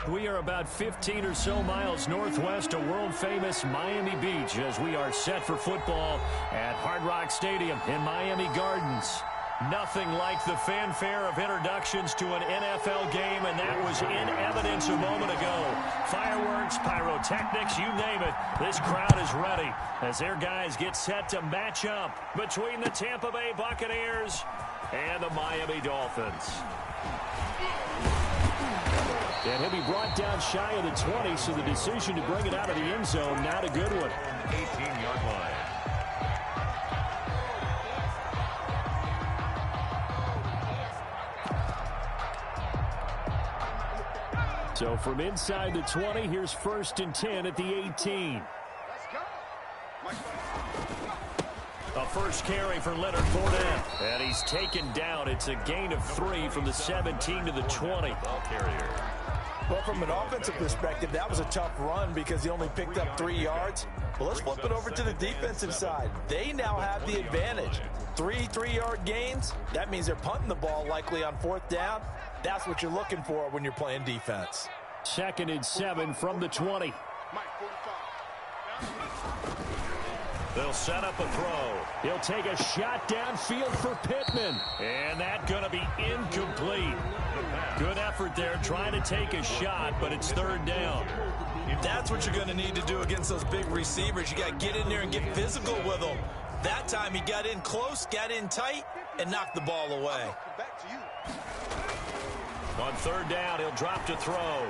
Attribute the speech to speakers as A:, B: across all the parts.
A: We are about 15 or so miles northwest of world-famous Miami Beach as we are set for football at Hard Rock Stadium in Miami Gardens. Nothing like the fanfare of introductions to an NFL game, and that was in evidence a moment ago. Fireworks, pyrotechnics, you name it. This crowd is ready as their guys get set to match up between the Tampa Bay Buccaneers and the Miami Dolphins. And he'll be brought down shy of the 20, so the decision to bring it out of the end zone, not a good one.
B: 18-yard line.
A: So from inside the 20, here's 1st and 10 at the 18. A first carry for Leonard Fournette. And he's taken down. It's a gain of 3 from the 17 to the 20.
B: Ball carrier.
C: Well, from an offensive perspective, that was a tough run because he only picked up 3 yards. But let's flip it over to the defensive side. They now have the advantage. 3-3-yard gains. That means they're punting the ball likely on 4th down. That's what you're looking for when you're playing defense.
A: 2nd and 7 from the 20. They'll set up a throw. He'll take a shot downfield for Pittman. And that's going to be incomplete. Good effort there trying to take a shot, but it's 3rd down.
C: That's what you're going to need to do against those big receivers. You got to get in there and get physical with them. That time he got in close, got in tight, and knocked the ball away.
A: On 3rd down, he'll drop to throw.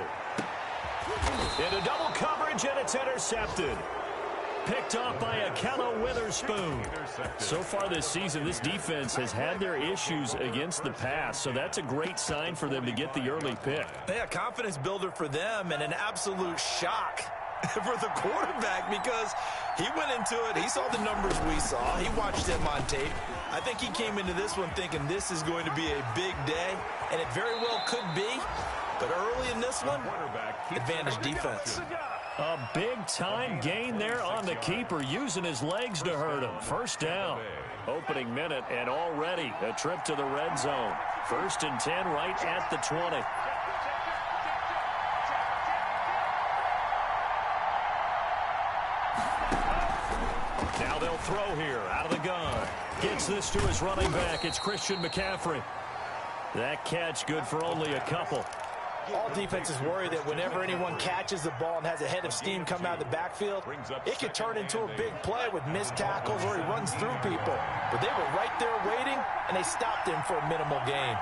A: Into double coverage, and it's intercepted. Picked off by Akello Witherspoon. So far this season, this defense has had their issues against the pass, so that's a great sign for them to get the early pick.
C: Yeah, confidence builder for them and an absolute shock for the quarterback because he went into it. He saw the numbers we saw. He watched them on tape. I think he came into this one thinking this is going to be a big day, and it very well could be. But early in this one, advantage defense.
A: A big-time gain there on the keeper, using his legs to hurt him. 1st down. Opening minute, and already a trip to the red zone. 1st and 10 right at the 20. Now they'll throw here out of the gun. Gets this to his running back. It's Christian McCaffrey. That catch good for only a couple.
C: All defenses worry that whenever anyone catches the ball and has a head of steam come out of the backfield, it could turn into a big play with missed tackles or he runs through people. But they were right there waiting, and they stopped him for a minimal gain.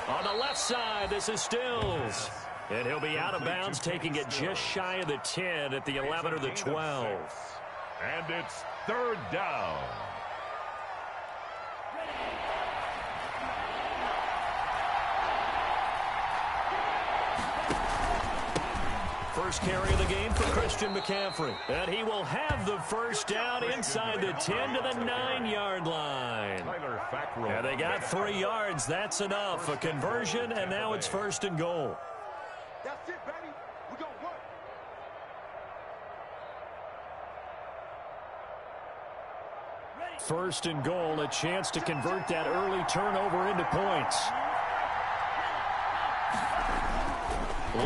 A: On the left side, this is Stills. And he'll be out of bounds, taking it just shy of the 10 at the 11 or the 12.
B: And it's 3rd down.
A: First carry of the game for Christian McCaffrey. And he will have the 1st down inside the 10 to the 9-yard line. And they got 3 yards. That's enough. A conversion, and now it's 1st and goal.
D: That's it, baby. We're going to work.
A: 1st and goal, a chance to convert that early turnover into points.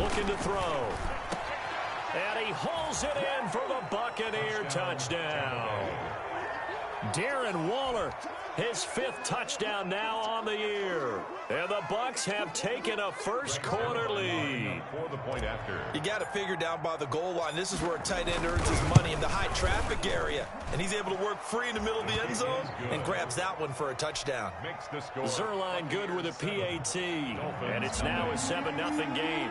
A: Looking to throw. And he hauls it in for the Buccaneer touchdown. Darren Waller, his 5th touchdown now on the year. And the Bucs have taken a first-quarter lead.
B: For the point after.
C: You got to figure down by the goal line. This is where a tight end earns his money in the high traffic area. And he's able to work free in the middle of the end zone and grabs that one for a touchdown.
B: Makes the score.
A: Zerline good with a PAT. And it's now a 7-0 game.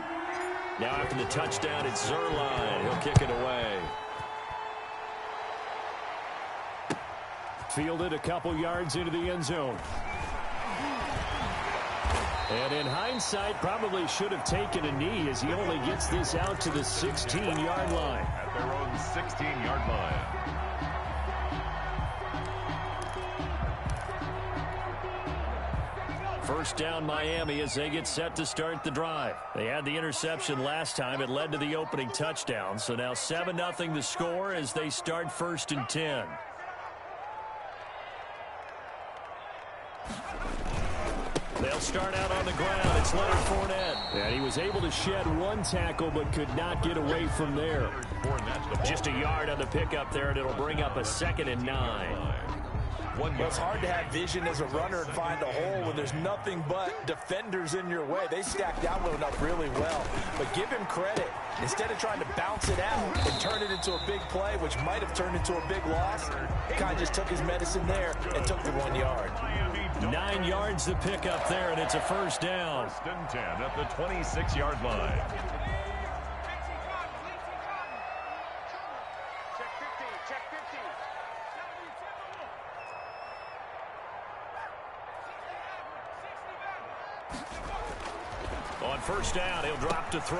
A: Now after the touchdown, it's Zerline. He'll kick it away. Fielded a couple yards into the end zone. And in hindsight, probably should have taken a knee as he only gets this out to the 16-yard line.
B: At their own 16-yard line.
A: First down Miami as they get set to start the drive. They had the interception last time. It led to the opening touchdown. So now 7-0 the score as they start 1st and 10. They'll start out on the ground. It's Leonard Fournette. And he was able to shed one tackle but could not get away from there. Just a yard on the pickup there, and it'll bring up a 2nd and 9.
C: Well, it's hard to have vision as a runner and find a hole when there's nothing but defenders in your way. They stacked that one up really well. But give him credit. Instead of trying to bounce it out and turn it into a big play, which might have turned into a big loss, he kind of just took his medicine there and took the 1 yard.
A: 9 yards to pick up there, and it's a first down.
B: 1st and 10 at the 26-yard line.
A: On first down, he'll drop to throw.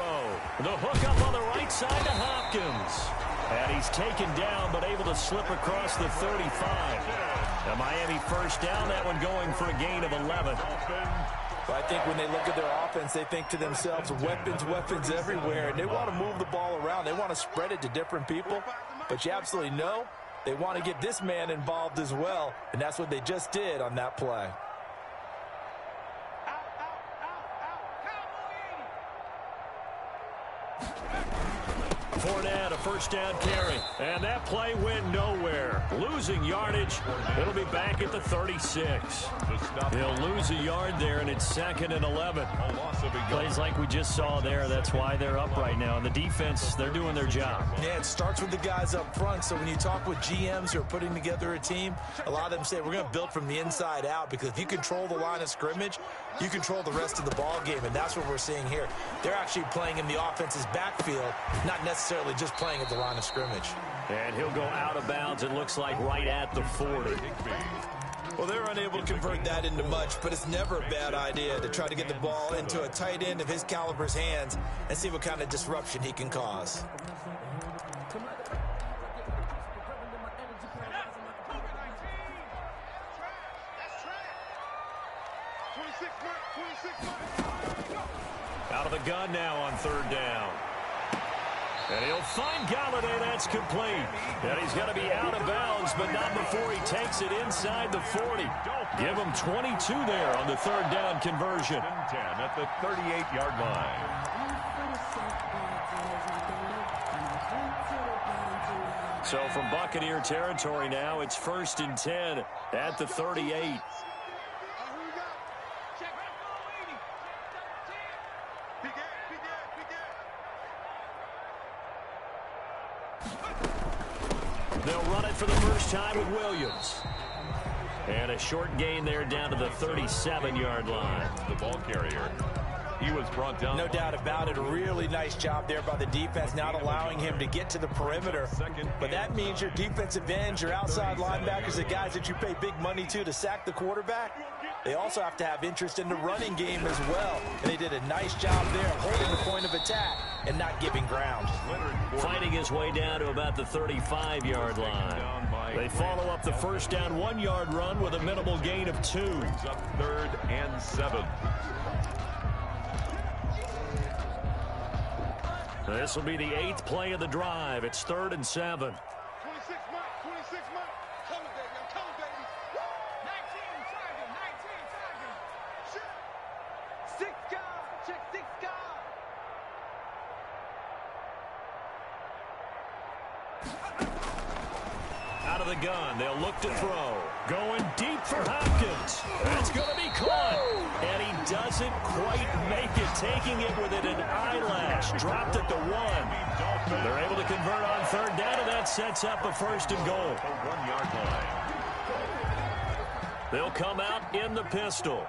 A: The hook up on the right side to Hopkins. And he's taken down, but able to slip across the 35. The Miami first down, that one going for a gain of 11.
C: But I think when they look at their offense, they think to themselves, weapons, weapons everywhere. And they want to move the ball around. They want to spread it to different people. But you absolutely know they want to get this man involved as well. And that's what they just did on that play.
A: Fournette, a first down carry. And that play went nowhere. Losing yardage. It'll be back at the 36. He'll lose a yard there, and it's 2nd and 11. Plays like we just saw there. That's why they're up right now. And the defense, they're doing their job.
C: Yeah, it starts with the guys up front. So when you talk with GMs who are putting together a team, a lot of them say we're going to build from the inside out, because if you control the line of scrimmage, you control the rest of the ball game. And that's what we're seeing here. They're actually playing in the offense's backfield, not necessarily just playing at the line of scrimmage.
A: And he'll go out of bounds, it looks like, right at the 40.
C: Well, they're unable to convert that into much, but it's never a bad idea to try to get the ball into a tight end of his caliber's hands and see what kind of disruption he can cause.
A: Out of the gun now on third down. And he'll find Galladay. That's complete. And he's going to be out of bounds, but not before he takes it inside the 40. Give him 22 there on the third down conversion.
B: 10 at the 38-yard line.
A: So from Buccaneer territory now, it's 1st and 10 at the 38. They'll run it for the first time with Williams. And a short gain there down to the 37-yard line.
B: The ball carrier. He was brought down.
C: No doubt about it. A really nice job there by the defense, not allowing him to get to the perimeter. But that means your defensive ends, your outside linebackers, the guys that you pay big money to sack the quarterback, they also have to have interest in the running game as well. And they did a nice job there of holding the point of attack and not giving ground.
A: Fighting his way down to about the 35-yard line. They follow up the first down 1-yard run with a minimal gain of 2.
B: Brings up 3rd and 7.
A: This will be the 8th play of the drive. It's 3rd and 7.
D: 26 Mike, 26 Mike. Come on, baby. Come on, baby. 19 target, 19 target. Shoot. 6 guard. Check 6 guard.
A: Out of the gun, they'll look to throw. Going deep for Hopkins. That's going to be caught. And he doesn't quite make it. Taking it within an eyelash. Dropped at the 1. They're able to convert on third down, and that sets up a 1st and goal.
B: The 1-yard line.
A: They'll come out in the pistol.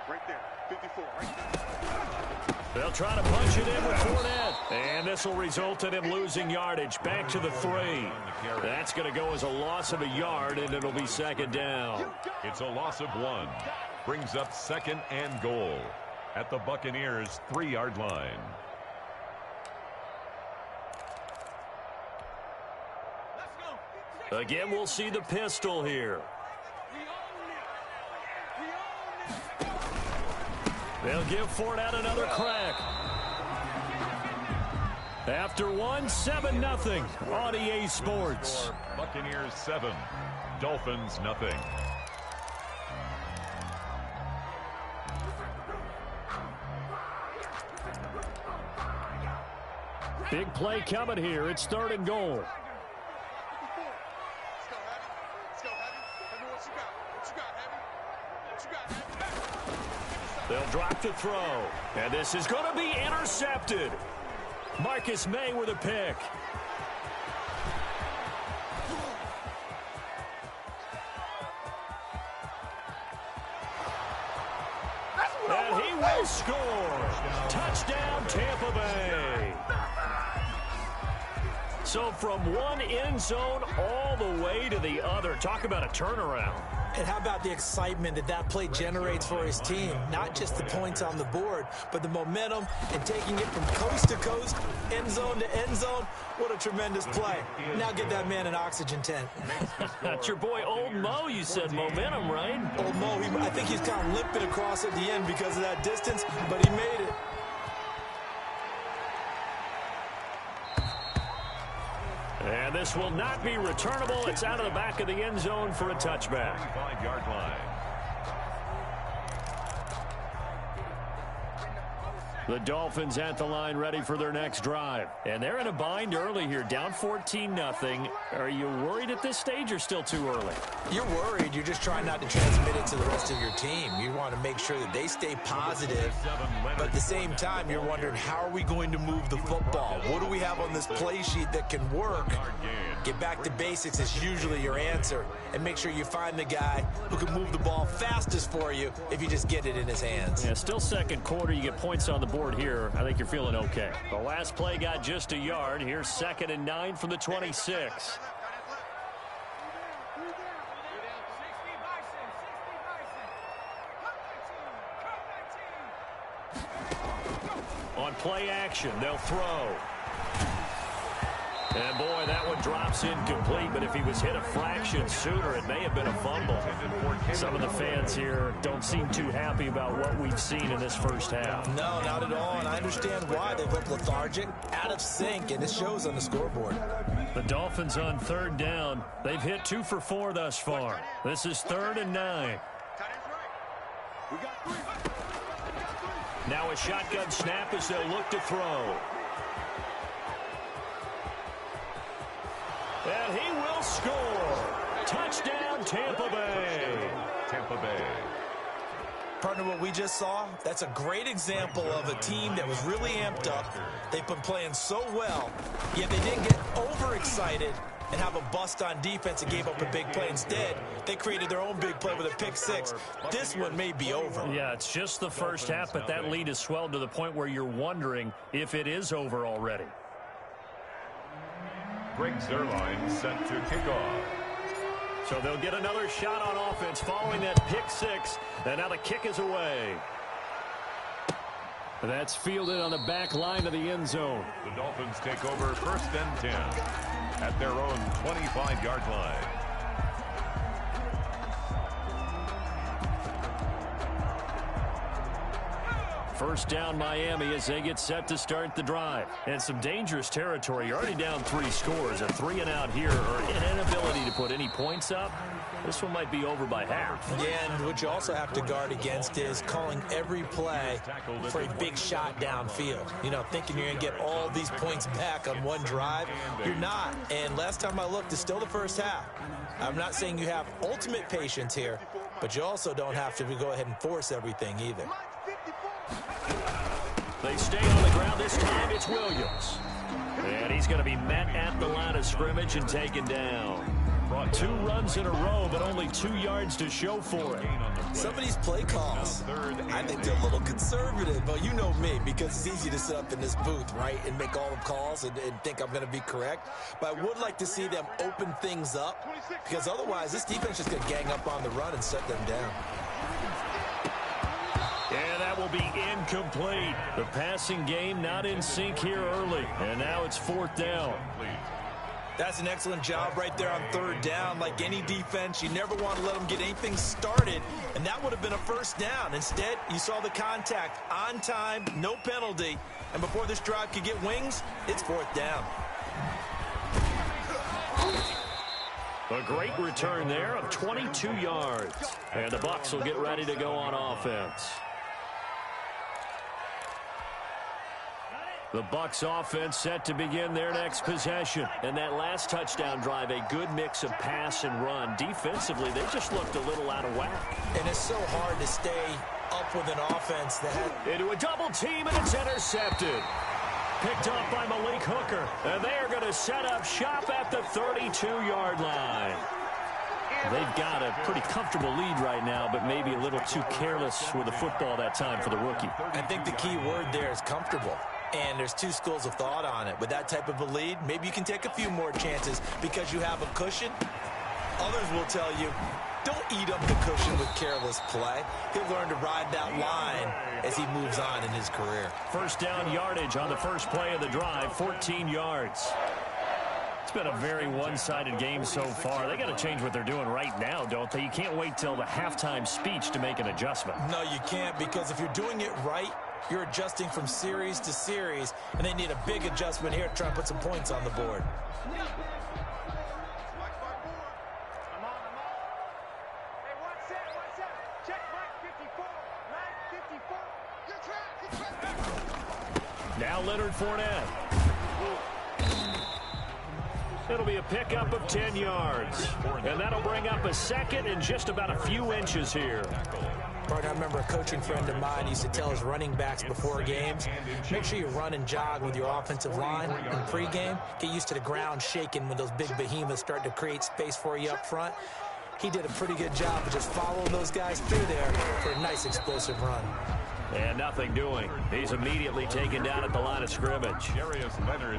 D: Right there. 54. Right there.
A: They'll try to punch it in with Fournette. And this will result in him losing yardage. Back to the 3. That's going to go as a loss of a yard, and it'll be 2nd down.
B: It's a loss of 1. Brings up 2nd and goal at the Buccaneers' 3-yard line.
A: Again, we'll see the pistol here. They'll give Fournette another crack. After one, 7-0 on EA Sports.
B: Buccaneers 7, Dolphins, nothing.
A: Big play coming here. It's 3rd and goal. They'll drop the throw. And this is going to be intercepted. Marcus May with a pick. And he will score. Touchdown, Tampa Bay. So from one end zone all the way to the other. Talk about a turnaround.
C: And how about the excitement that play generates for his team? Not just the points on the board, but the momentum and taking it from coast to coast, end zone to end zone. What a tremendous play. Now get that man an oxygen tent.
A: That's your boy Old Mo, you said. Momentum, right?
C: Old Mo, I think he's kind of limping across at the end because of that distance, but he made it.
A: And this will not be returnable. It's out of the back of the end zone for a touchback.
B: 5-yard line.
A: The Dolphins at the line ready for their next drive. And they're in a bind early here, down 14-0. Are you worried at this stage or still too early?
C: You're worried. You're just trying not to transmit it to the rest of your team. You want to make sure that they stay positive. But at the same time, you're wondering, how are we going to move the football? What do we have on this play sheet that can work? Get back to basics is usually your answer. And make sure you find the guy who can move the ball fastest for you if you just get it in his hands.
A: Yeah, still second quarter. You get points on the board here. I think you're feeling okay. The last play got just a yard. Here's 2nd and 9 from the 26. On play action, they'll throw. And boy, that one drops incomplete, but if he was hit a fraction sooner, it may have been a fumble. Some of the fans here don't seem too happy about what we've seen in this first half.
C: No, not at all, and I understand why. They've looked lethargic, out of sync, and it shows on the scoreboard.
A: The Dolphins on 3rd down. They've hit 2 for 4 thus far. This is 3rd and 9. Now a shotgun snap as they'll look to throw. And he will score. Touchdown, Tampa Bay.
B: Tampa Bay.
C: Partner, what we just saw, that's a great example of a team that was really amped up. They've been playing so well, yet they didn't get overexcited and have a bust on defense and gave up a big play. Instead, they created their own big play with a pick six. This one may be over.
A: Yeah, it's just the first half, but that lead has swelled to the point where you're wondering if it is over already.
B: Greg Zuerlein set to kick off.
A: So they'll get another shot on offense following that pick six. And now the kick is away. That's fielded on the back line of the end zone.
B: The Dolphins take over 1st and 10 at their own 25-yard line.
A: First down Miami as they get set to start the drive. And some dangerous territory. You're already down 3 scores. A 3-and-out here or an inability to put any points up. This one might be over by half.
C: Yeah, and what you also have to guard against is calling every play for a big shot downfield. You know, thinking you're going to get all these points back on one drive. You're not. And last time I looked, it's still the first half. I'm not saying you have ultimate patience here, but you also don't have to go ahead and force everything either.
A: They stay on the ground. This time it's Williams. And he's going to be met at the line of scrimmage and taken down. 2 runs in a row, but only 2 yards to show for it.
C: Some of these play calls, I think they're a little conservative, but you know me, because it's easy to sit up in this booth, right, and make all the calls and think I'm going to be correct. But I would like to see them open things up, because otherwise this defense is going to gang up on the run and shut them down.
A: And that will be incomplete. The passing game not in sync here early. And now it's 4th down.
C: That's an excellent job right there on 3rd down. Like any defense, you never want to let them get anything started, and that would have been a first down. Instead, you saw the contact on time, no penalty, and before this drive could get wings, it's 4th down.
A: A great return there of 22 yards. And the Bucs will get ready to go on offense. The Bucs offense set to begin their next possession. And that last touchdown drive, a good mix of pass and run. Defensively, they just looked a little out of whack.
C: And it's so hard to stay up with an offense that...
A: Into a double team, and it's intercepted. Picked up by Malik Hooker. And they are going to set up shop at the 32-yard line. They've got a pretty comfortable lead right now, but maybe a little too careless with the football that time for the rookie.
C: I think the key word there is comfortable. And there's two schools of thought on it. With that type of a lead, maybe you can take a few more chances because you have a cushion. Others will tell you, don't eat up the cushion with careless play. He'll learn to ride that line as he moves on in his career.
A: First down yardage on the first play of the drive, 14 yards. It's been a very one-sided game so far. They got to change what they're doing right now, don't they? You can't wait till the halftime speech to make an adjustment.
C: No, you can't, because if you're doing it right, you're adjusting from series to series, and they need a big adjustment here to try and put some points on the board.
A: Now Leonard Fournette. It'll be a pickup of 10 yards. And that'll bring up a second and just about a few inches here.
C: I remember a coaching friend of mine used to tell his running backs before games, make sure you run and jog with your offensive line in pregame. Get used to the ground shaking when those big behemoths start to create space for you up front. He did a pretty good job of just following those guys through there for a nice explosive run.
A: And nothing doing. He's immediately taken down at the line of scrimmage.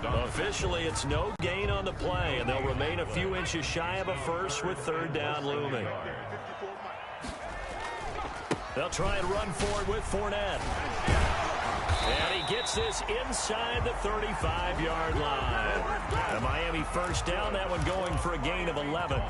A: Officially, it's no gain on the play, and they'll remain a few inches shy of a first with third down looming. They'll try and run forward with Fournette. And he gets this inside the 35-yard line. The Miami first down, that one going for a gain of 11.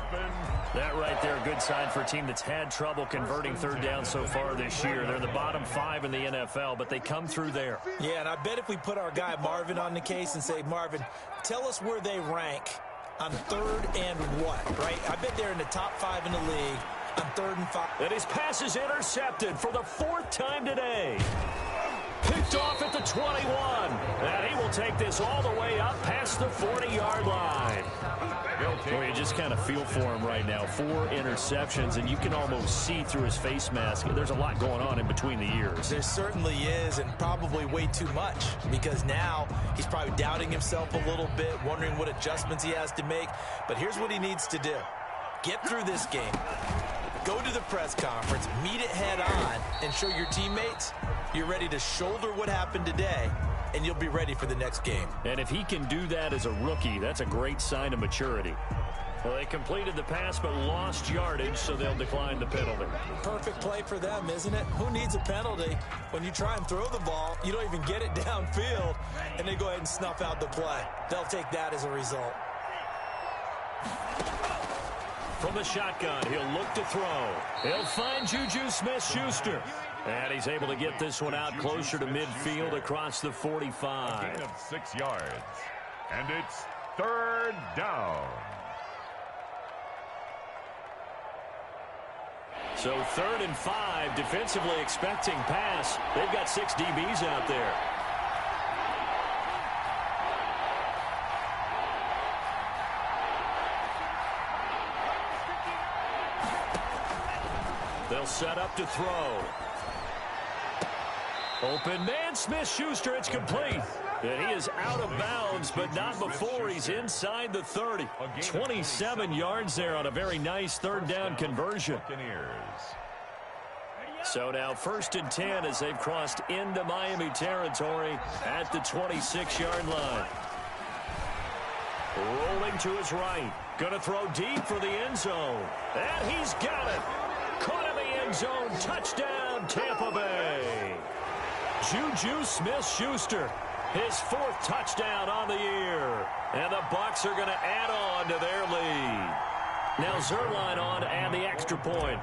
A: That right there, a good sign for a team that's had trouble converting third down so far this year. They're the bottom 5 in the NFL, but they come through there.
C: Yeah, and I bet if we put our guy Marvin on the case and say, Marvin, tell us where they rank on third and what, right? I bet they're in the top 5 in the league on 3rd and 5.
A: And his pass is intercepted for the 4th time today. Picked off at the 21. And he will take this all the way up past the 40-yard line. Well, you just kind of feel for him right now. 4 interceptions, and you can almost see through his face mask. There's a lot going on in between the ears.
C: There certainly is, and probably way too much, because now he's probably doubting himself a little bit, wondering what adjustments he has to make. But here's what he needs to do. Get through this game. Go to the press conference, meet it head on, and show your teammates you're ready to shoulder what happened today, and you'll be ready for the next game.
A: And if he can do that as a rookie, that's a great sign of maturity. Well, they completed the pass but lost yardage, so they'll decline the penalty.
C: Perfect play for them, isn't it? Who needs a penalty? When you try and throw the ball, you don't even get it downfield, and they go ahead and snuff out the play. They'll take that as a result.
A: From the shotgun, he'll look to throw. He'll find Juju Smith-Schuster. And he's able to get this one out closer to midfield across the 45.
B: A gain of 6 yards. And it's 3rd down.
A: So 3rd and 5, defensively expecting pass. They've got 6 DBs out there. They'll set up to throw. Open man, Smith-Schuster, it's complete. And he is out of bounds, but not before he's inside the 30. 27 yards there on a very nice 3rd down conversion. So now 1st and 10 as they've crossed into Miami territory at the 26-yard line. Rolling to his right. Going to throw deep for the end zone. And he's got it. Caught in the end zone. Touchdown, Tampa Bay. Juju Smith-Schuster, his 4th touchdown on the year. And the Bucs are going to add on to their lead. Now Zerline on to add the extra point.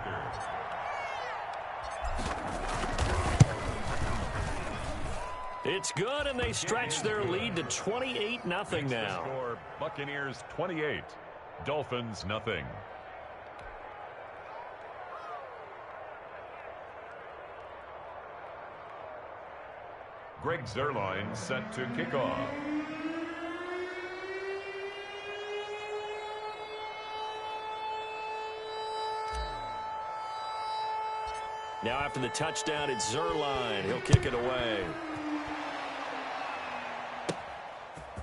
A: It's good, and they stretch their lead to 28-0 now.
B: Score, Buccaneers 28, Dolphins, nothing. Greg Zuerlein set to kick off.
A: Now after the touchdown, it's Zuerlein. He'll kick it away.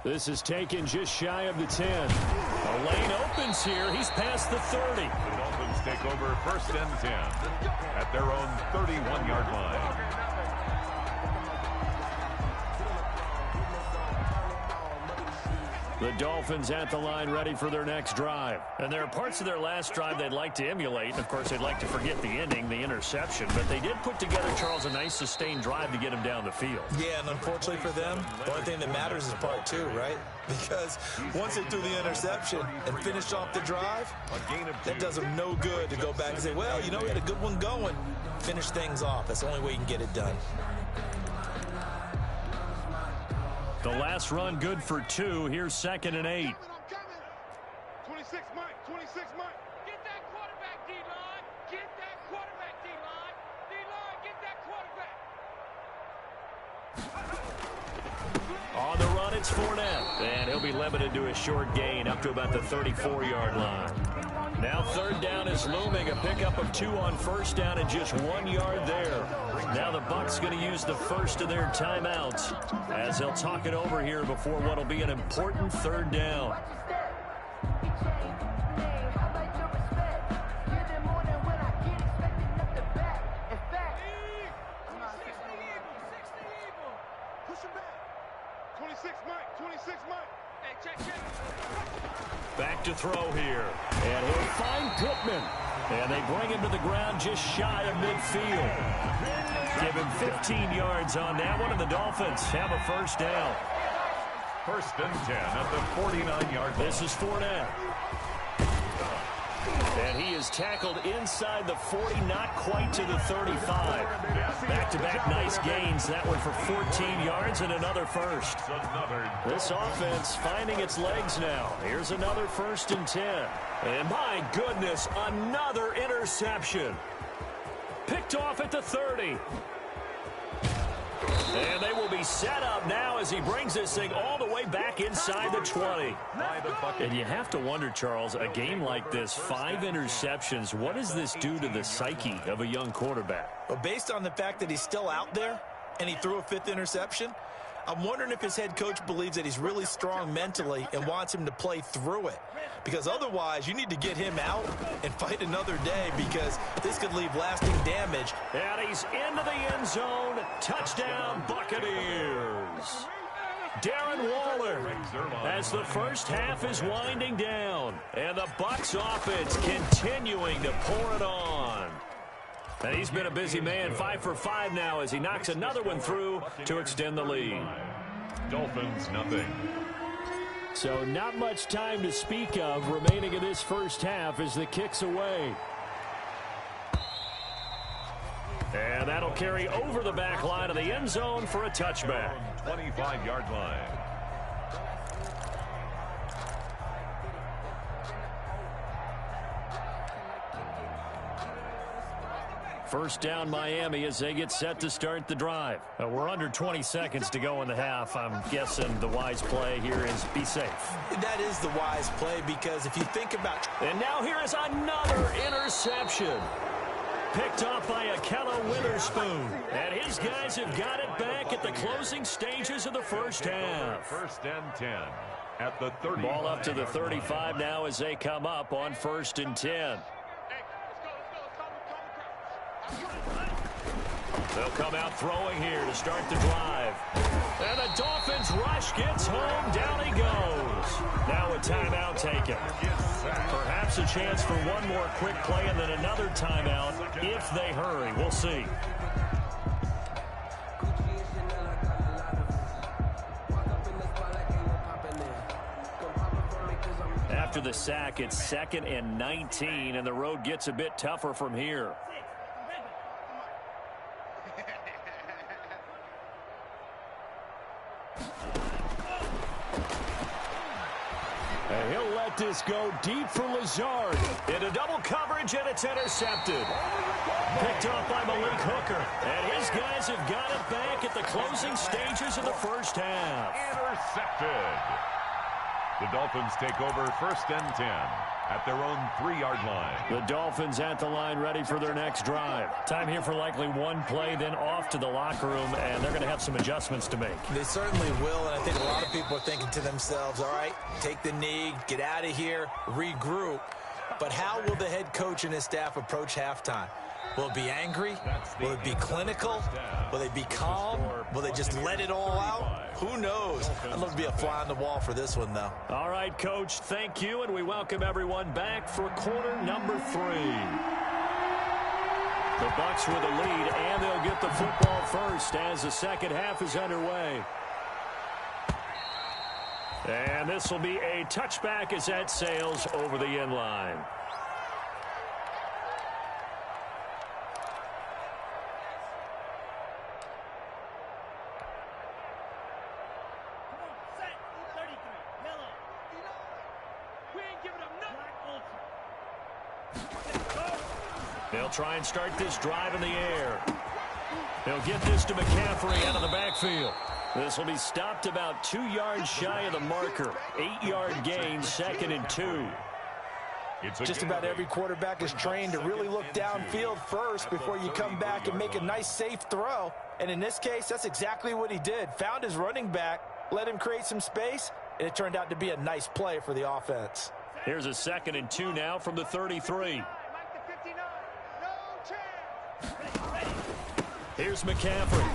A: This is taken just shy of the 10. A lane opens here. He's past the 30.
B: The Dolphins take over 1st and 10 at their own 31-yard line.
A: The Dolphins at the line ready for their next drive. And there are parts of their last drive they'd like to emulate. And of course, they'd like to forget the ending, the interception. But they did put together, Charles, a nice sustained drive to get him down the field.
C: Yeah, and unfortunately for them, the only thing that matters is part 2, right? Because once they threw the interception and finished off the drive, that does them no good to go back and say, well, you know, we had a good one going. Finish things off. That's the only way you can get it done.
A: The last run good for 2. Here's 2nd and 8.
D: 26 Mike, 26 Mike. Get that quarterback, D-line. Get that quarterback, D-line. D-line, get that quarterback.
A: On the run, it's Fournette. And he'll be limited to a short gain up to about the 34-yard line. Now 3rd down is looming. A pickup of 2 on 1st down and just 1 yard there. Now the Bucs going to use the first of their timeouts as they'll talk it over here before what will be an important 3rd down. Back to throw here. And he'll find Pittman. And they bring him to the ground just shy of midfield. Give him 15 yards on that one, and the Dolphins have a 1st down.
B: 1st and 10 at the 49-yard line.
A: This is Fournette. And he is tackled inside the 40, not quite to the 35. Back-to-back nice gains. That one for 14 yards and another 1st. This offense finding its legs now. Here's another 1st and 10. And my goodness, another interception. Picked off at the 30. And they will be set up now as he brings this thing all the way back inside the 20. And you have to wonder, Charles, a game like this, 5 interceptions, what does this do to the psyche of a young quarterback?
C: Well, based on the fact that he's still out there and he threw a 5th interception, I'm wondering if his head coach believes that he's really strong mentally and wants him to play through it. Because otherwise, you need to get him out and fight another day because this could leave lasting damage.
A: And he's into the end zone. Touchdown, Buccaneers. Darren Waller as the first half is winding down. And the Bucs offense continuing to pour it on. And he's been a busy man, 5 for 5 now as he knocks another one through to extend the lead.
B: Dolphins, nothing.
A: So not much time to speak of remaining in this first half as the kick's away. And that'll carry over the back line of the end zone for a touchback.
B: 25-yard line.
A: First down Miami as they get set to start the drive. We're under 20 seconds to go in the half. I'm guessing the wise play here is be safe.
C: That is the wise play because if you think about...
A: And now here is another interception. Picked off by Akella Witherspoon. And his guys have got it back at the closing stages of the first half.
B: 1st and 10 at the 30.
A: Ball up to the 35 now as they come up on 1st and 10. They'll come out throwing here to start the drive. And the Dolphins rush gets home. Down he goes. Now a timeout taken. Perhaps a chance for one more quick play and then another timeout if they hurry. We'll see. After the sack, it's 2nd and 19, and the road gets a bit tougher from here. And he'll let this go deep for Lazard. Into double coverage, and it's intercepted. Picked off by Malik Hooker. And his guys have got it back at the closing stages of the first half.
B: Intercepted. The Dolphins take over 1st and 10 at their own 3-yard line.
A: The Dolphins at the line ready for their next drive. Time here for likely one play, then off to the locker room, and they're going to have some adjustments to make.
C: They certainly will, and I think a lot of people are thinking to themselves, all right, take the knee, get out of here, regroup. But how will the head coach and his staff approach halftime? Will it be angry? Will it be clinical? Will they be calm? Will they just let it all out? Who knows? I'd love to be a fly on the wall for this one, though.
A: All right, Coach, thank you, and we welcome everyone back for quarter number 3. The Bucs with a lead, and they'll get the football first as the second half is underway. And this will be a touchback as that sails over the end line. They'll try and start this drive in the air. They'll get this to McCaffrey out of the backfield. This will be stopped about 2 yards shy of the marker. 8-yard gain, 2nd and 2.
C: Just about every quarterback is trained to really look downfield first before you come back and make a nice, safe throw. And in this case, that's exactly what he did. Found his running back, let him create some space, and it turned out to be a nice play for the offense.
A: Here's a 2nd and 2 now from the 33. Here's McCaffrey.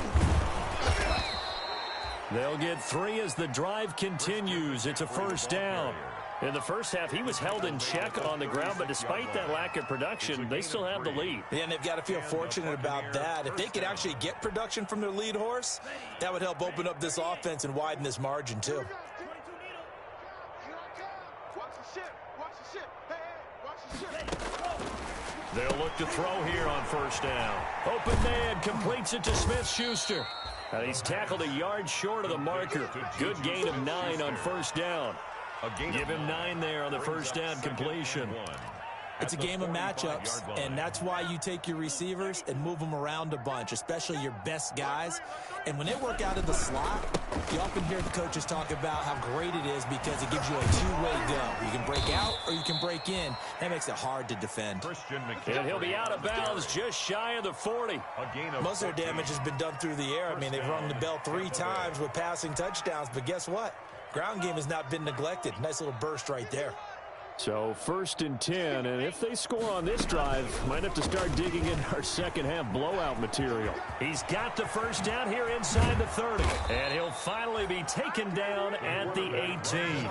A: They'll get 3 as the drive continues. It's a first down. In the first half, he was held in check on the ground, but despite that lack of production, they still have the lead.
C: Yeah, and they've got to feel fortunate about that. If they could actually get production from their lead horse, that would help open up this offense and widen this margin, too.
A: They'll look to throw here on first down. Open man completes it to Smith-Schuster. And he's tackled a yard short of the marker. Good gain of 9 on first down. Give him 9 there on the first down completion.
C: It's a game of matchups, and that's why you take your receivers and move them around a bunch, especially your best guys. And when they work out of the slot, you often hear the coaches talk about how great it is because it gives you a two-way go. You can break out or you can break in. That makes it hard to defend.
A: And he'll be out of bounds just shy of the 40.
C: Most of their damage has been done through the air. I mean, they've rung the bell 3 times with passing touchdowns, but guess what? Ground game has not been neglected. Nice little burst right there.
A: So 1st and 10, and if they score on this drive, might have to start digging in our second half blowout material. He's got the first down here inside the 30, and he'll finally be taken down at the 18.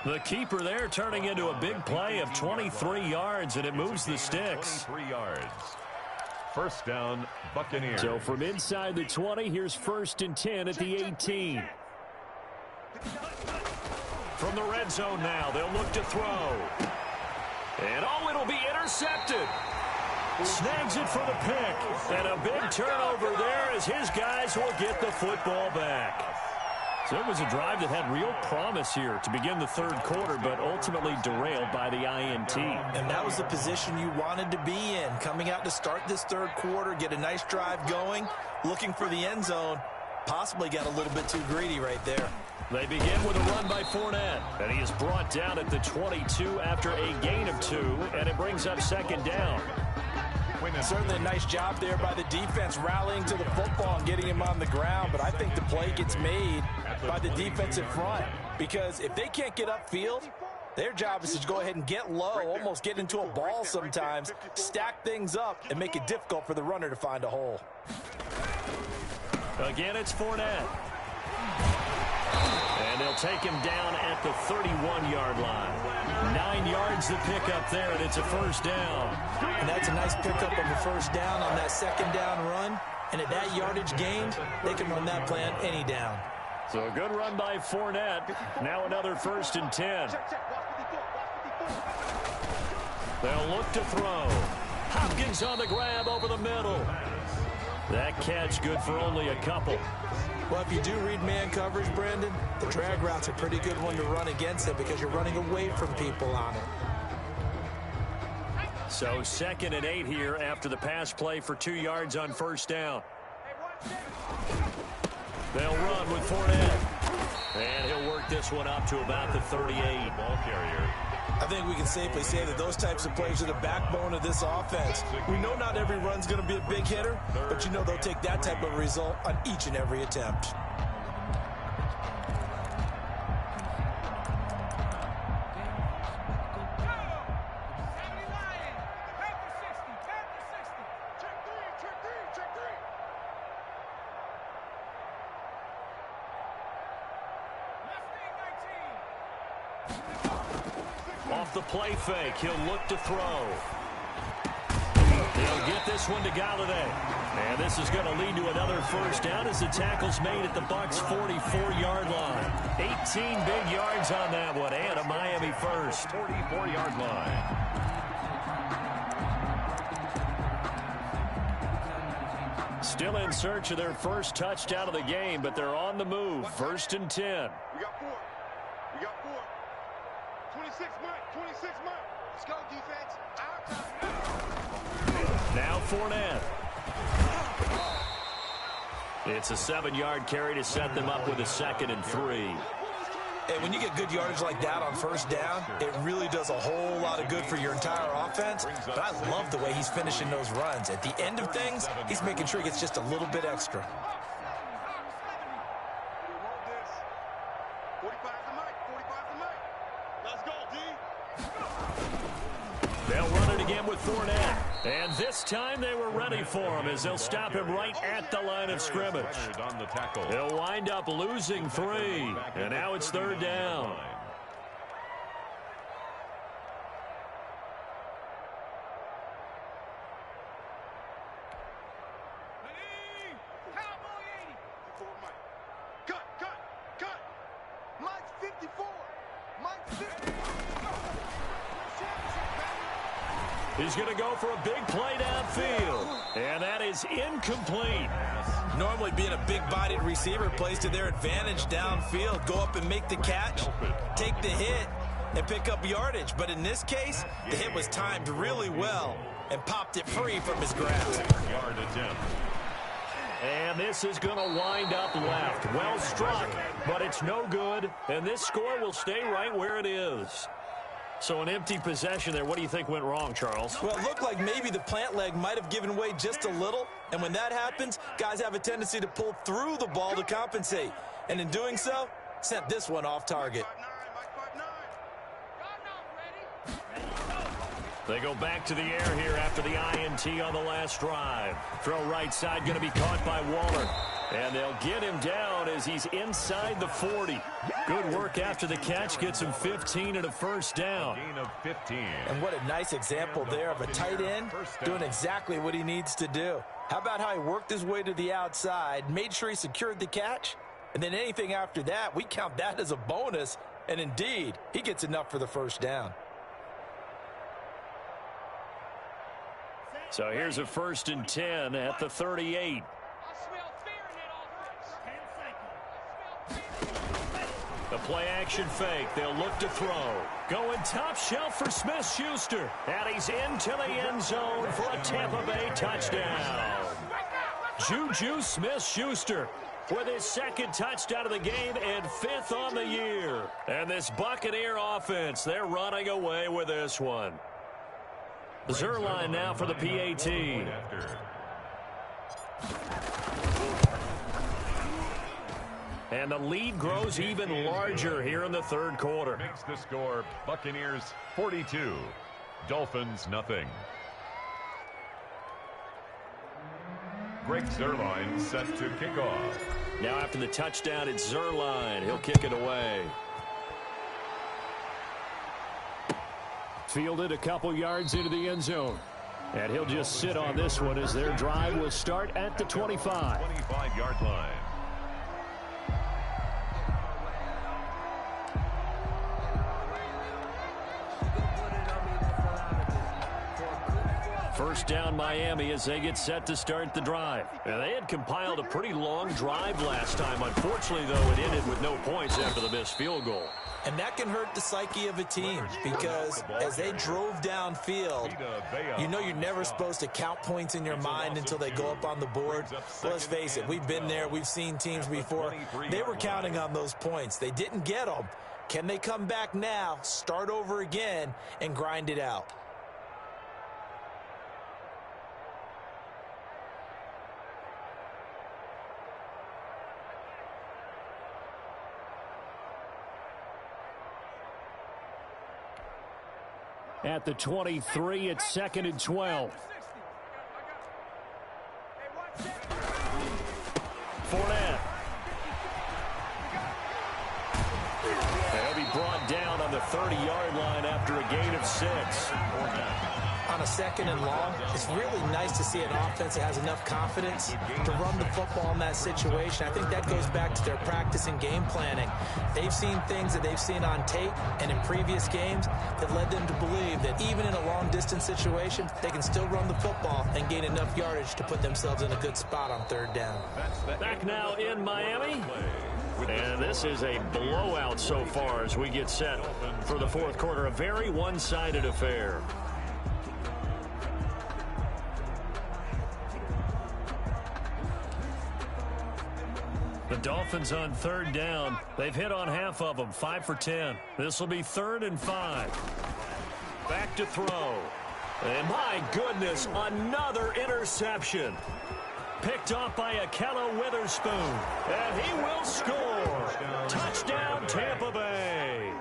A: The keeper there turning into a big play of 23 yards, and it moves the sticks.
B: 23 yards. First down, Buccaneers.
A: So from inside the 20, here's 1st and 10 at the 18. From the red zone now, they'll look to throw. And it'll be intercepted. Snags it for the pick. And a big turnover there as his guys will get the football back. So it was a drive that had real promise here to begin the 3rd quarter, but ultimately derailed by the INT.
C: And that was the position you wanted to be in. Coming out to start this 3rd quarter, get a nice drive going, looking for the end zone. Possibly got a little bit too greedy right there.
A: They begin with a run by Fournette, and he is brought down at the 22 after a gain of 2, and it brings up 2nd down.
C: Certainly a nice job there by the defense rallying to the football and getting him on the ground, but I think the play gets made by the defensive front because if they can't get upfield, their job is to go ahead and get low, almost get into a ball sometimes, stack things up, and make it difficult for the runner to find a hole.
A: Again, it's Fournette. And they'll take him down at the 31-yard line. 9 yards to pick up there, and it's a first down.
C: And that's a nice pickup of a first down on that 2nd down run. And at that yardage gained, they can run that play on any down.
A: So a good run by Fournette. Now another 1st and 10. They'll look to throw. Hopkins on the grab over the middle. That catch good for only a couple.
C: Well, if you do read man coverage, Brandon, the drag route's a pretty good one to run against it because you're running away from people on it.
A: So 2nd and 8 here after the pass play for 2 yards on first down. They'll run with Fournette. And he'll work this one up to about the 38.
B: Ball carrier.
C: I think we can safely say that those types of plays are the backbone of this offense. We know not every run's going to be a big hitter, but you know they'll take that type of result on each and every attempt.
A: Off the play fake, he'll look to throw. He'll get this one to Galladay. And this is going to lead to another first down as the tackle's made at the Bucs' 44-yard line. 18 big yards on that one, and a Miami first.
B: 44-yard line.
A: Still in search of their first touchdown of the game, but they're on the move. 1st and 10.
D: We got 4. We got 4. 26 Mike. 26 Mike. Let's go, defense. Our time.
A: Now Fournette. It's a 7-yard carry to set them up with a 2nd and 3.
C: And when you get good yardage like that on first down, it really does a whole lot of good for your entire offense. But I love the way he's finishing those runs. At the end of things, he's making sure he gets just a little bit extra.
D: 45 to Mike. 45 to Mike. Let's go, D.
A: They'll run it again with Fournette. And this time they were ready for him as they'll stop him right at the line of scrimmage.
B: On the tackle.
A: He'll wind up losing 3. And now it's 3rd down.
D: Cut, cut, cut. Mike's 54. Mike's 54.
A: He's going to go for a big play downfield. And that is incomplete.
C: Normally being a big-bodied receiver plays to their advantage downfield. Go up and make the catch, take the hit, and pick up yardage. But in this case, the hit was timed really well and popped it free from his grasp.
B: Yard attempt.
A: And this is going to wind up left. Well struck, but it's no good. And this score will stay right where it is. So an empty possession there. What do you think went wrong, Charles?
C: Well, it looked like maybe the plant leg might have given way just a little. And when that happens, guys have a tendency to pull through the ball to compensate. And in doing so, sent this one off target.
A: They go back to the air here after the INT on the last drive. Throw right side going to be caught by Waller. And they'll get him down as he's inside the 40. Good work after the catch. Gets him 15 and a first down.
B: Gain of 15.
C: And what a nice example there of a tight end doing exactly what he needs to do. How about how he worked his way to the outside, made sure he secured the catch, and then anything after that, we count that as a bonus. And indeed, he gets enough for the first down.
A: So here's a 1st and 10 at the 38. The play action fake. They'll look to throw. Going top shelf for Smith-Schuster. And he's into the end zone for a Tampa Bay touchdown. Juju Smith-Schuster with his 2nd touchdown of the game and 5th on the year. And this Buccaneer offense, they're running away with this one. Zerline now for the PAT. And the lead grows even larger here in the 3rd quarter.
B: Makes the score Buccaneers 42, Dolphins nothing. Greg Zerline set to kick off.
A: Now after the touchdown, it's Zerline. He'll kick it away. Fielded a couple yards into the end zone. And he'll just sit on this one as their drive will start at the 25.
B: 25-yard line.
A: first down Miami as they get set to start the drive. Now, they had compiled a pretty long drive last time. Unfortunately, though, it ended with no points after the missed field goal.
C: And that can hurt the psyche of a team because as they drove downfield, you know you're never supposed to count points in your mind until they go up on the board. Well, let's face it, we've been there. We've seen teams before. They were counting on those points. They didn't get them. Can they come back now, start over again, and grind it out?
A: At the 23, it's 2nd and 12. Fournette. They'll be brought down on the 30-yard line after a gain of 6.
C: On a 2nd and long, it's really nice to see an offense that has enough confidence to run the football in that situation. I think that goes back to their practice and game planning. They've seen things that they've seen on tape and in previous games that led them to believe that even in a long-distance situation, they can still run the football and gain enough yardage to put themselves in a good spot on 3rd down.
A: Back now in Miami. And this is a blowout so far as we get set for the 4th quarter. A very one-sided affair. The Dolphins on 3rd down. They've hit on half of them, 5 for 10. This will be 3rd and 5. Back to throw. And my goodness, another interception. Picked off by Akello Witherspoon. And he will score. Touchdown, Tampa Bay.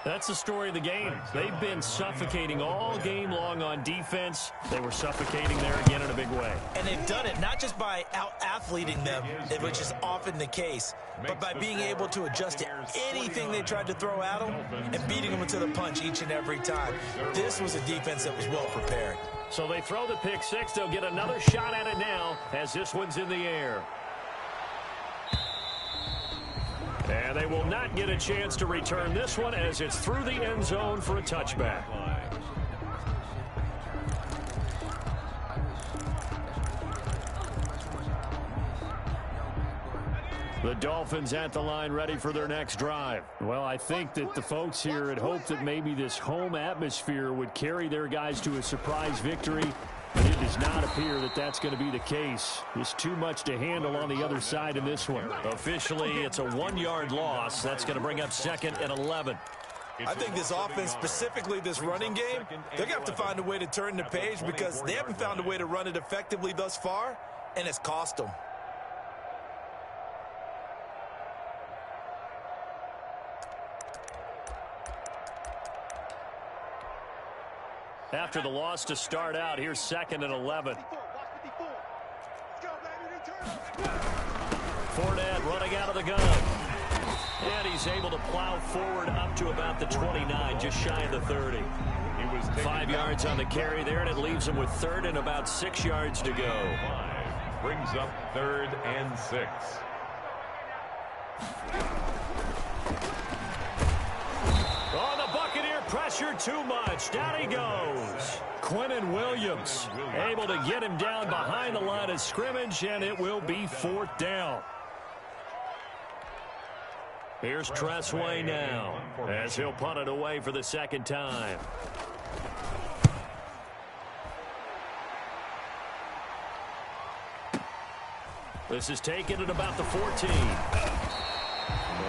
A: That's the story of the game. They've been suffocating all game long on defense. They were suffocating there again in a big way.
C: And they've done it not just by out-athleting them, which is often the case, but by being able to adjust to anything they tried to throw at them and beating them to the punch each and every time. This was a defense that was well prepared.
A: So they throw the pick 6. They'll get another shot at it now as this one's in the air. And they will not get a chance to return this one as it's through the end zone for a touchback. The Dolphins at the line ready for their next drive. Well, I think that the folks here had hoped that maybe this home atmosphere would carry their guys to a surprise victory. But it does not appear that that's going to be the case. There's too much to handle on the other side in this one. Officially, it's a 1-yard loss. That's going to bring up 2nd and 11.
C: I think this offense, specifically this running game, they're going to have to find a way to turn the page because they haven't found a way to run it effectively thus far, and it's cost them.
A: After the loss to start out, here's 2nd and 11. Fournette running out of the gun. And he's able to plow forward up to about the 29, just shy of the 30. He was 5 yards on the carry there, and it leaves him with 3rd and about 6 yards to go.
B: 5 brings up 3rd and 6.
A: Oh, the Buccaneer pressure too much. Down he goes. Quinnen Williams able to get him down behind the line of scrimmage, and it will be 4th down. Here's Tressway now as he'll punt it away for the 2nd time. This is taken at about the 14.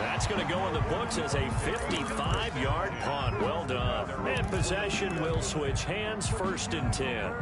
A: That's going to go in the books as a 55-yard punt. Well done. And possession will switch hands, 1st and 10.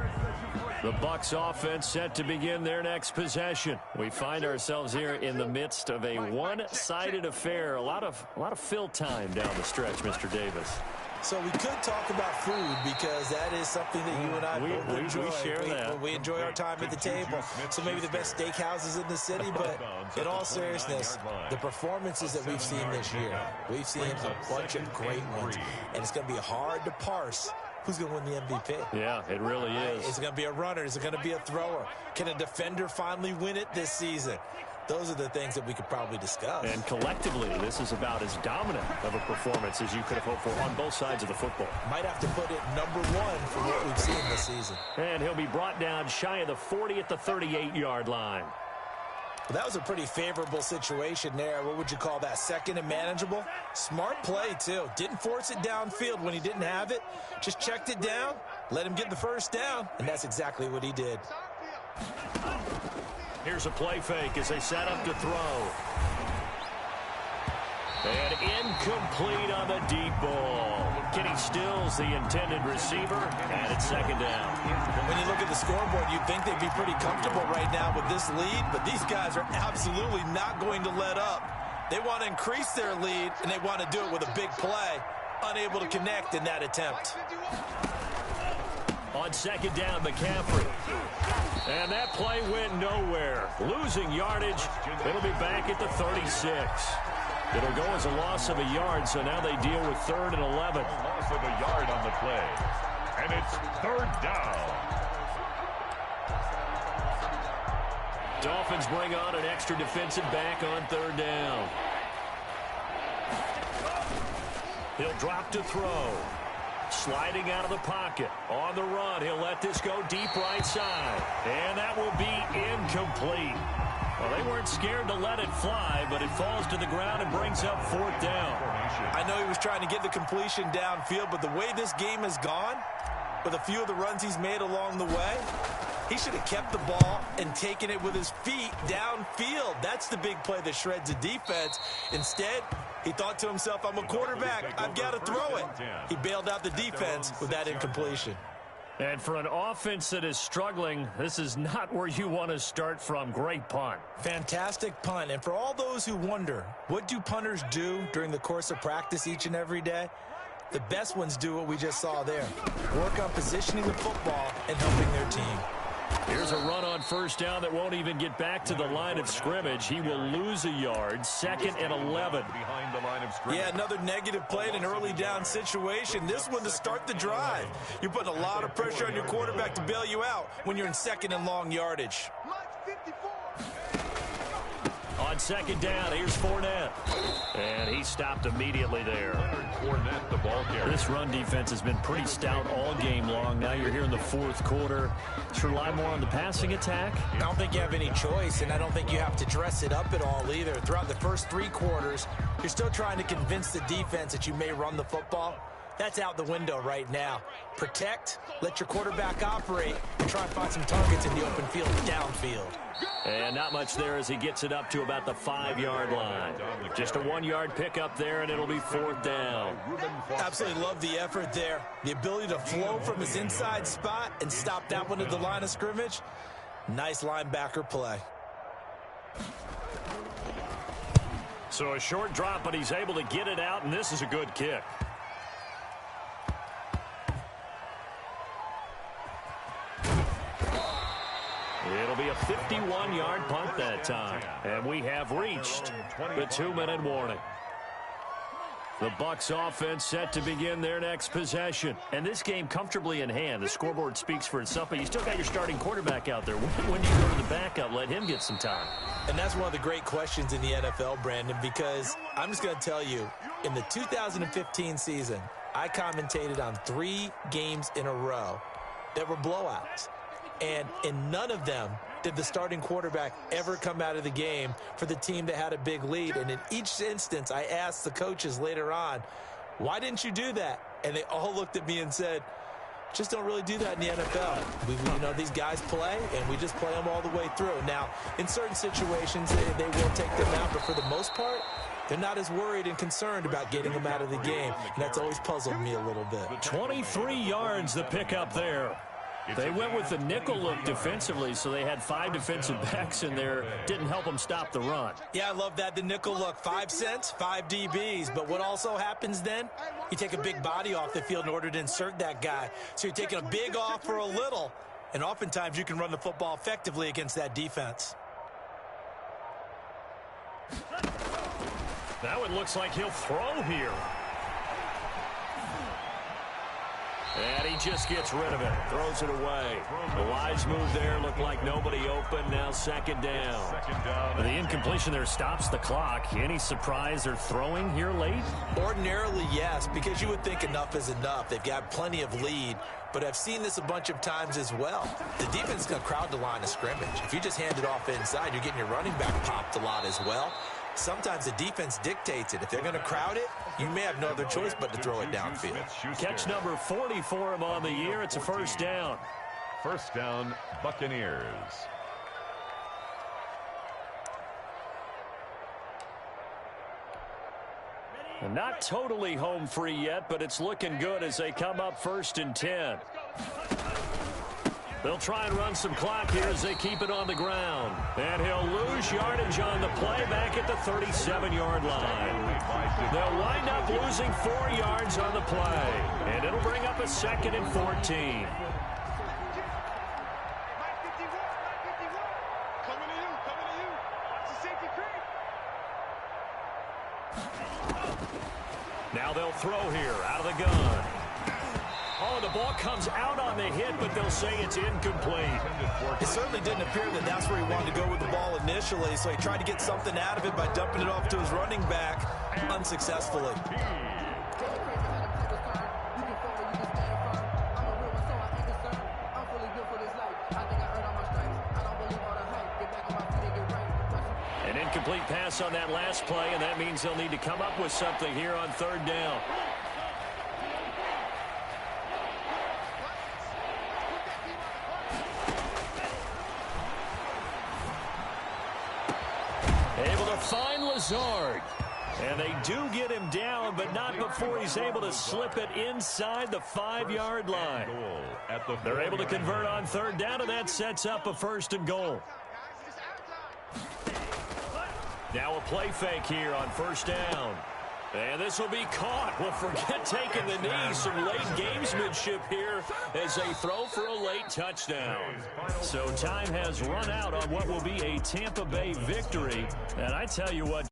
A: The Bucs offense set to begin their next possession. We find ourselves here in the midst of a one-sided affair. A lot of fill time down the stretch, Mr. Davis.
C: So we could talk about food because that is something that you and I both enjoy.
A: We share that.
C: We enjoy our time at the table. So maybe the best steakhouses in the city, but in all seriousness, the performances that we've seen this year, we've seen a bunch of great ones, and it's going to be hard to parse who's going to win the MVP.
A: Yeah, it really is.
C: Is it going to be a runner? Is it going to be a thrower? Can a defender finally win it this season? those are the things that we could probably discuss.
A: And collectively, this is about as dominant of a performance as you could have hoped for on both sides of the football.
C: Might have to put it number one for what we've seen this season.
A: And he'll be brought down shy of the 40 at the 38-yard line.
C: Well, that was a pretty favorable situation there. What would you call that? Second and manageable? Smart play, too. Didn't force it downfield when he didn't have it. Just checked it down, let him get the first down, and that's exactly what he did.
A: Here's a play fake as they set up to throw. And incomplete on the deep ball. Kenny Stills, the intended receiver, and it's second down.
C: When you look at the scoreboard, you'd think they'd be pretty comfortable right now with this lead, but these guys are absolutely not going to let up. They want to increase their lead, and they want to do it with a big play. Unable to connect in that attempt.
A: On second down, McCaffrey. And that play went nowhere. Losing yardage. It'll be back at the 36. It'll go as a loss of a yard, so now they deal with 3rd and 11.
B: Loss of a yard on the play. And it's 3rd down.
A: Dolphins bring on an extra defensive back on 3rd down. He'll drop to throw. Sliding out of the pocket. On the run, he'll let this go deep right side. And that will be incomplete. Well, they weren't scared to let it fly, but it falls to the ground and brings up 4th down.
C: I know he was trying to get the completion downfield, but the way this game has gone, with a few of the runs he's made along the way, he should have kept the ball and taken it with his feet downfield. That's the big play that shreds the defense. Instead, he thought to himself, I'm a quarterback. I've got to throw it. He bailed out the defense with that incompletion.
A: And for an offense that is struggling, this is not where you want to start from. Great punt.
C: Fantastic punt. And for all those who wonder, what do punters do during the course of practice each and every day? The best ones do what we just saw there. Work on positioning the football and helping their team.
A: Here's a run on 1st down that won't even get back to the line of scrimmage. He will lose a yard. 2nd and 11.
B: Behind the line of scrimmage.
C: Yeah, another negative play in an early down situation. This one to start the drive. You're putting a lot of pressure on your quarterback to bail you out when you're in 2nd and long yardage.
A: On 2nd down, here's Fournette. And he stopped immediately there.
B: Fournette, the ball carrier.
A: This run defense has been pretty stout all game long. Now you're here in the 4th quarter. Should rely more on the passing attack.
C: I don't think you have any choice, and I don't think you have to dress it up at all either. Throughout the first 3 quarters, you're still trying to convince the defense that you may run the football. That's out the window right now. Protect, let your quarterback operate, and try and find some targets in the open field downfield.
A: And not much there as he gets it up to about the 5-yard line. Just a 1-yard pickup there, and it'll be 4th down.
C: Absolutely love the effort there. The ability to flow from his inside spot and stop that one at the line of scrimmage. Nice linebacker play.
A: So a short drop, but he's able to get it out, and this is a good kick. It'll be a 51-yard punt that time. And we have reached the 2-minute warning. The Bucs offense set to begin their next possession. And this game comfortably in hand. The scoreboard speaks for itself, but you still got your starting quarterback out there. When do you go to the backup? Let him get some time.
C: And that's one of the great questions in the NFL, Brandon, because I'm just going to tell you, in the 2015 season, I commentated on 3 games in a row that were blowouts. And in none of them did the starting quarterback ever come out of the game for the team that had a big lead. And in each instance, I asked the coaches later on, why didn't you do that? And they all looked at me and said, just don't really do that in the NFL. You know, these guys play, and we just play them all the way through. Now, in certain situations, they will take them out, but for the most part, they're not as worried and concerned about getting them out of the game. And that's always puzzled me a little bit.
A: 23 yards the pickup there. They went with the nickel look defensively, so they had 5 defensive backs in there. Didn't help them stop the run.
C: Yeah, I love that, the nickel look. 5 cents, 5 DBs. But what also happens then? You take a big body off the field in order to insert that guy. So you're taking a big off for a little. And oftentimes you can run the football effectively against that defense.
A: Now it looks like he'll throw here. And he just gets rid of it. Throws it away. The wise move there. Looked like nobody open. Now second down. The incompletion there stops the clock. Any surprise they're throwing here late?
C: Ordinarily, yes, because you would think enough is enough. They've got plenty of lead, but I've seen this a bunch of times as well. The defense is going to crowd the line of scrimmage. If you just hand it off inside, you're getting your running back popped a lot as well. Sometimes the defense dictates it. If they're going to crowd it, you may have no other choice but to throw it downfield.
A: Catch number 40 for him on the year. It's a first down.
B: First down, Buccaneers.
A: And not totally home free yet, but it's looking good as they come up 1st and 10. They'll try and run some clock here as they keep it on the ground. And he'll lose yardage on the play back at the 37-yard line. They'll wind up losing 4 yards on the play. And it'll bring up a 2nd and 14. Now they'll throw here out of the gun. Oh, the ball comes out on the hit, but they'll say it's incomplete.
C: It certainly didn't appear that that's where he wanted to go with the ball initially, so he tried to get something out of it by dumping it off to his running back unsuccessfully.
A: An incomplete pass on that last play, and that means they'll need to come up with something here on 3rd down. Able to find Lazard. And they do get him down, but not before he's able to slip it inside the 5-yard line. They're able to convert on 3rd down, and that sets up a 1st and goal. Now a play fake here on 1st down. And this will be caught. Well, forget taking the knee. Some late gamesmanship here as they throw for a late touchdown. So time has run out on what will be a Tampa Bay victory. And I tell you what.